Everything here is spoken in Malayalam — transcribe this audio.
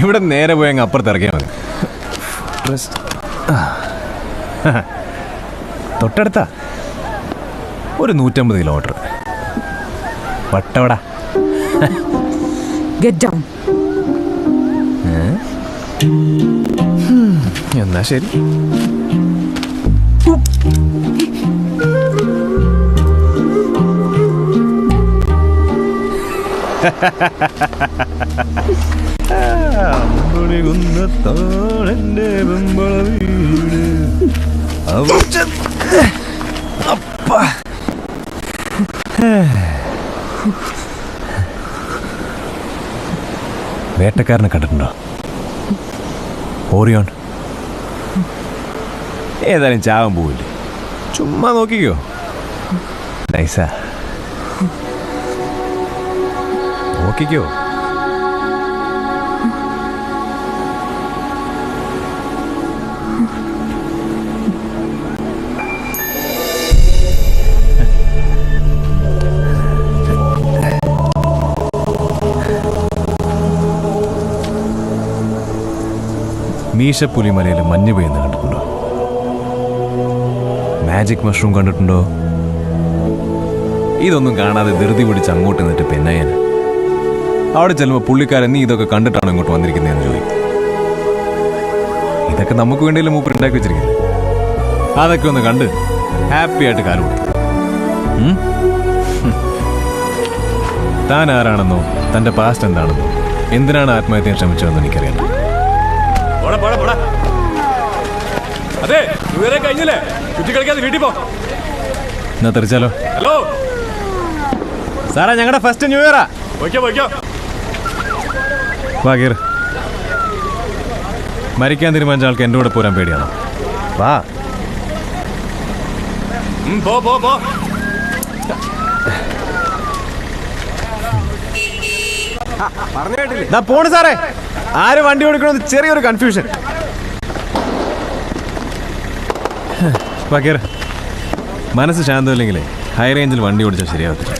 ഇവിടെ നേരെ പോയി അങ്ങ് അപ്പുറത്ത് ഇറക്കിയാൽ മതി. തൊട്ടടുത്താ ഒരു 150 കിലോമീറ്റർ. വട്ടവട. എന്നാ ശരി. വേട്ടക്കാരനെ കണ്ടിട്ടുണ്ടോ? ഓറിയോൺ. ഏതായാലും ചാവാൻ പോവില്ലേ, ചുമ്മാ നോക്കിക്കോ. നൈസാ, നോക്കിക്കോ. മീശപ്പുലിമലയിൽ മഞ്ഞ് പെയ്യുന്ന കണ്ടിട്ടുണ്ടോ? മാജിക് മഷ്റൂം കണ്ടിട്ടുണ്ടോ? ഇതൊന്നും കാണാതെ ധൃതി പിടിച്ച് അങ്ങോട്ട് നിന്നിട്ട് പെന്നയ്യൻ അവിടെ ചെല്ലുമ്പോൾ പുള്ളിക്കാരൻ നീ ഇതൊക്കെ കണ്ടിട്ടാണ് ഇങ്ങോട്ട് വന്നിരിക്കുന്നതെന്ന് ചോദിക്കും. ഇതൊക്കെ നമുക്ക് വേണ്ടിയല്ലേ മൂപ്പർ ഉണ്ടാക്കി വെച്ചിരിക്കുന്നത്. അതൊക്കെ ഒന്ന് കണ്ട് ഹാപ്പി ആയിട്ട് കാലം കൊടുക്കും. താൻ ആരാണെന്നോ തൻ്റെ പാസ്റ്റ് എന്താണെന്നോ എന്തിനാണ് ആത്മഹത്യ ശ്രമിച്ചതെന്ന് എനിക്കറിയാം. അതെ, കഴിഞ്ഞില്ലേ? വീട്ടിൽ പോ. എന്നാ തെറിച്ചാലോ? ഹലോ സാറേ, ഞങ്ങളുടെ ഫസ്റ്റ് ന്യൂ ഇയറാ. വാ, മരിക്കാൻ തീരുമാനിച്ച ആൾക്ക് എൻ്റെ കൂടെ പോരാൻ പേടിയാണോ? വാ. പോണ് സാറേ. ആര് വണ്ടി ഓടിക്കണമെന്ന് ചെറിയൊരു കൺഫ്യൂഷൻ. മനസ്സ് ശാന്തമില്ലെങ്കിലേ ഹൈ റേഞ്ചിൽ വണ്ടി ഓടിച്ചാൽ ശരിയാവത്തില്ല.